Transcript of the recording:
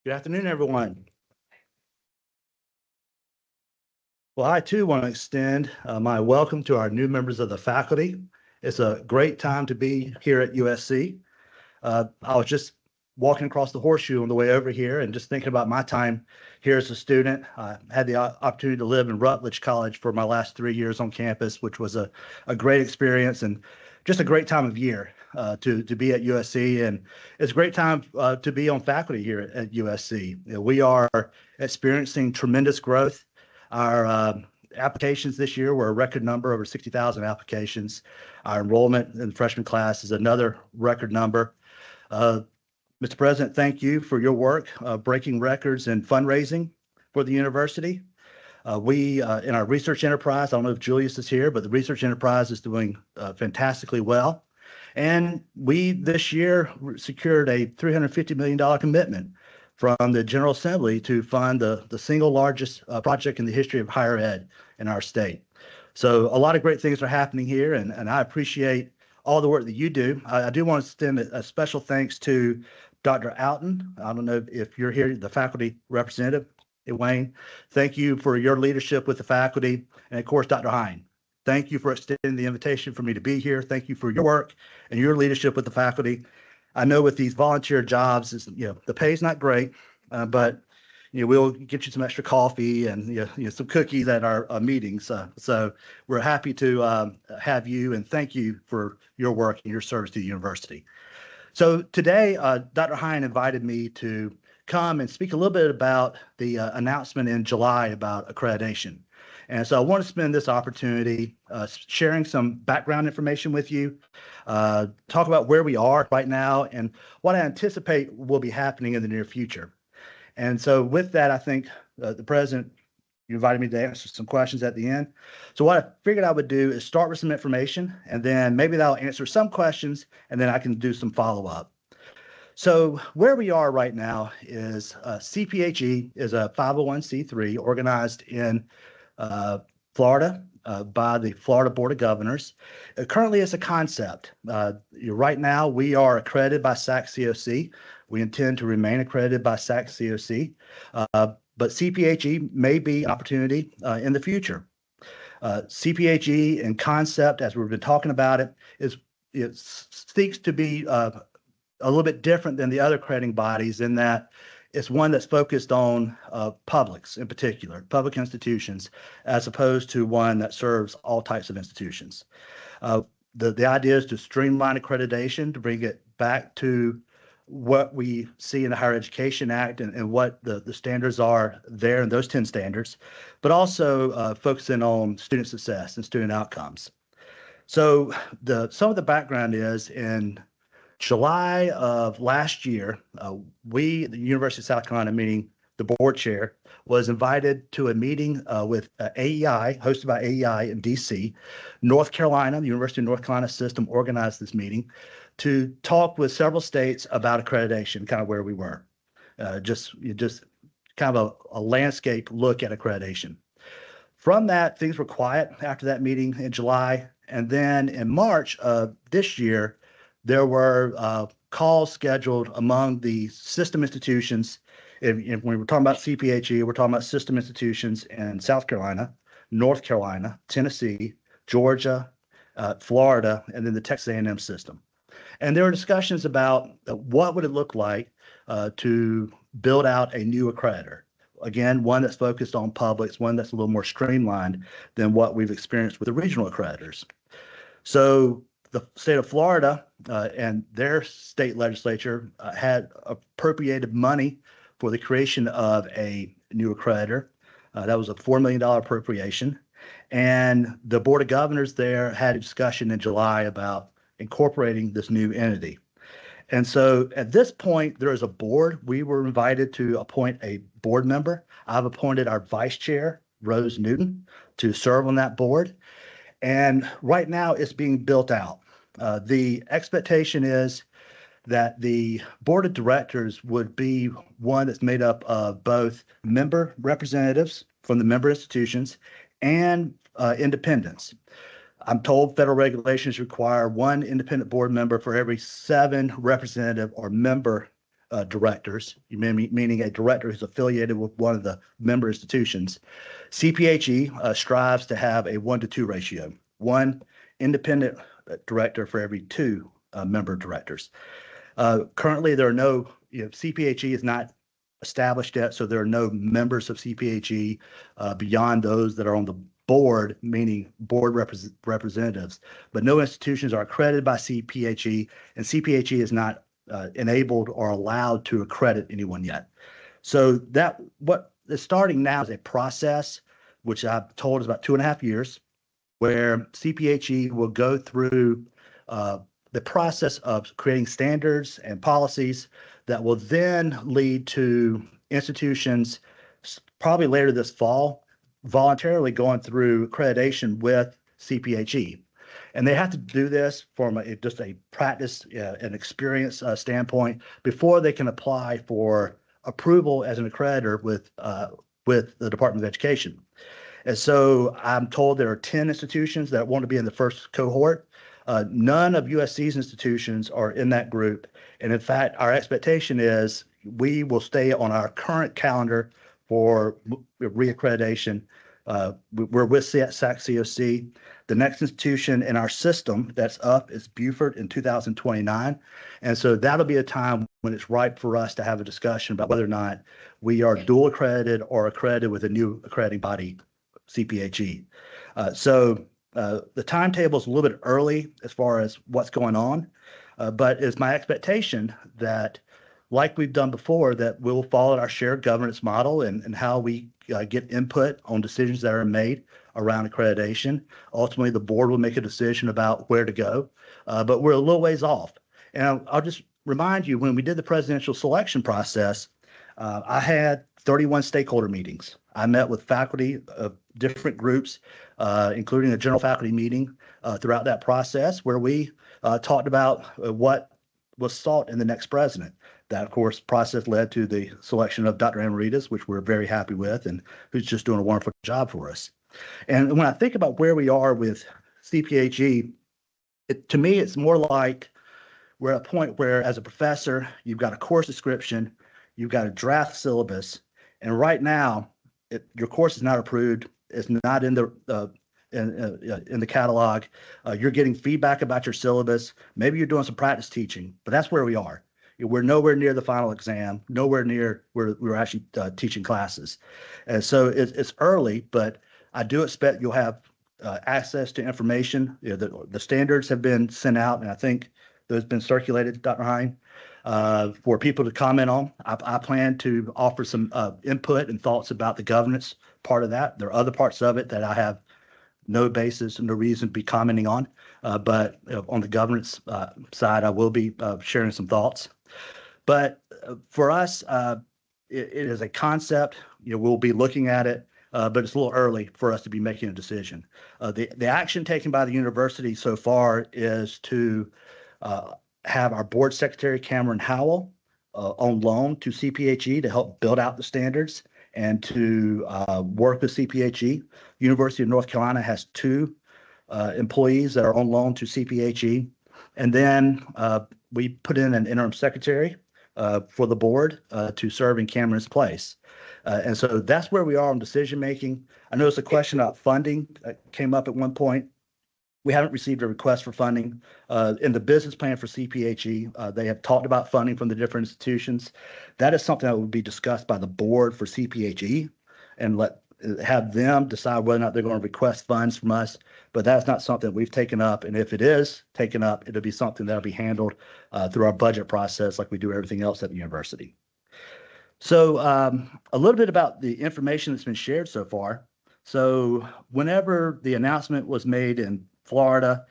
Good afternoon, everyone. Well, I too want to extend my welcome to our new members of the faculty. It's a great time to be here at USC. I was just walking across the horseshoe on the way over here and just thinking about my time here as a student. I had the opportunity to live in Rutledge College for my last 3 years on campus, which was a great experience and just a great time of year to be at USC. And it's a great time to be on faculty here at USC. You know, we are experiencing tremendous growth. Our applications this year were a record number, over 60,000 applications. Our enrollment in the freshman class is another record number. Mr. President, thank you for your work breaking records in fundraising for the university. We, in our research enterprise, I don't know if Julius is here, but the research enterprise is doing fantastically well. And we this year secured a $350 million commitment from the General Assembly to fund the single largest project in the history of higher ed in our state. So a lot of great things are happening here, and I appreciate all the work that you do. I do want to extend a special thanks to Dr. Alton. I don't know if you're here, the faculty representative, Wayne. Thank you for your leadership with the faculty. And of course, Dr. Hine. Thank you for extending the invitation for me to be here. Thank you for your work and your leadership with the faculty. I know with these volunteer jobs, the pay's not great, but we'll get you some extra coffee and some cookies at our meetings. So we're happy to have you, and thank you for your work and your service to the university. So today, Dr. Hine invited me to come and speak a little bit about the announcement in July about accreditation. And so I want to spend this opportunity sharing some background information with you, talk about where we are right now and what I anticipate will be happening in the near future. And so with that, I think the president, you invited me to answer some questions at the end. So what I figured I would do is start with some information, and then maybe that'll answer some questions, and then I can do some follow-up. So where we are right now is CPHE is a 501c3 organized in Florida by the Florida Board of Governors. Currently, it's a concept. Right now, we are accredited by SAC-COC. We intend to remain accredited by SAC-COC, but CPHE may be an opportunity in the future. CPHE in concept, as we've been talking about it seeks to be a little bit different than the other accrediting bodies in that it's one that's focused on publics in particular, public institutions, as opposed to one that serves all types of institutions. The idea is to streamline accreditation, to bring it back to what we see in the Higher Education Act and what the standards are there in those 10 standards, but also focusing on student success and student outcomes. So some of the background is in July of last year, the University of South Carolina, meaning the board chair, was invited to a meeting with AEI, hosted by AEI in DC. North Carolina, the University of North Carolina system organized this meeting to talk with several states about accreditation, kind of where we were. Just kind of a landscape look at accreditation. From that, things were quiet after that meeting in July. And then in March of this year, there were calls scheduled among the system institutions. When we were talking about CPHE, we're talking about system institutions in South Carolina, North Carolina, Tennessee, Georgia, Florida, and then the Texas A&M system. And there were discussions about what would it look like to build out a new accreditor. Again, one that's focused on publics, one that's a little more streamlined than what we've experienced with the regional accreditors. So the state of Florida and their state legislature had appropriated money for the creation of a new accreditor. That was a $4 million appropriation. And the Board of Governors there had a discussion in July about incorporating this new entity. And so at this point, there is a board. We were invited to appoint a board member. I've appointed our vice chair, Rose Newton, to serve on that board. And right now it's being built out. The expectation is that the board of directors would be one that's made up of both member representatives from the member institutions and independents. I'm told federal regulations require one independent board member for every 7 representative or member directors, meaning a director who's affiliated with one of the member institutions. CPHE strives to have a 1-to-2 ratio, one independent director for every two member directors. Currently, there are no, CPHE is not established yet, so there are no members of CPHE beyond those that are on the board, meaning board representatives. But no institutions are accredited by CPHE, and CPHE is not enabled or allowed to accredit anyone yet. So that what is starting now is a process, which I've told is about 2.5 years, where CPHE will go through the process of creating standards and policies that will then lead to institutions probably later this fall voluntarily going through accreditation with CPHE. And they have to do this from just a practice and experience standpoint before they can apply for approval as an accreditor with the Department of Education. And so I'm told there are 10 institutions that want to be in the first cohort. None of USC's institutions are in that group. And in fact, our expectation is we will stay on our current calendar for reaccreditation. We're with SAC-COC. The next institution in our system that's up is Beaufort in 2029. And so that'll be a time when it's ripe for us to have a discussion about whether or not we are dual accredited or accredited with a new accrediting body, CPHE. So the timetable is a little bit early as far as what's going on, but it's my expectation that, like we've done before, that we'll follow our shared governance model and how we get input on decisions that are made around accreditation. Ultimately, the board will make a decision about where to go, but we're a little ways off. And I'll just remind you, when we did the presidential selection process, I had 31 stakeholder meetings. I met with faculty of different groups, including a general faculty meeting throughout that process, where we talked about what was sought in the next president. That, of course, process led to the selection of Dr. Amaritas, which we're very happy with, and who's just doing a wonderful job for us. And when I think about where we are with CPHE, to me, it's more like we're at a point where, as a professor, you've got a course description, you've got a draft syllabus, and right now, your course is not approved. It's not in the catalog. You're getting feedback about your syllabus. Maybe you're doing some practice teaching, but that's where we are. We're nowhere near the final exam, nowhere near where we're actually teaching classes. And so it's early, but I do expect you'll have access to information. The standards have been sent out, and I think those have been circulated, Dr. Hine, for people to comment on. I plan to offer some input and thoughts about the governance part of that. There are other parts of it that I have no basis and no reason to be commenting on, but on the governance side, I will be sharing some thoughts. But for us, it is a concept. We'll be looking at it, but it's a little early for us to be making a decision. The action taken by the university so far is to have our board secretary, Cameron Howell, on loan to CPHE to help build out the standards and to work with CPHE. University of North Carolina has 2 employees that are on loan to CPHE. And then we put in an interim secretary for the board to serve in Cameron's place. And so that's where we are on decision making. I noticed a question about funding came up at one point. We haven't received a request for funding. In the business plan for CPHE, they have talked about funding from the different institutions. That is something that would be discussed by the board for CPHE and have them decide whether or not they're going to request funds from us. But that's not something we've taken up. And if it is taken up, it'll be something that'll be handled through our budget process like we do everything else at the university. So a little bit about the information that's been shared so far. So whenever the announcement was made in Florida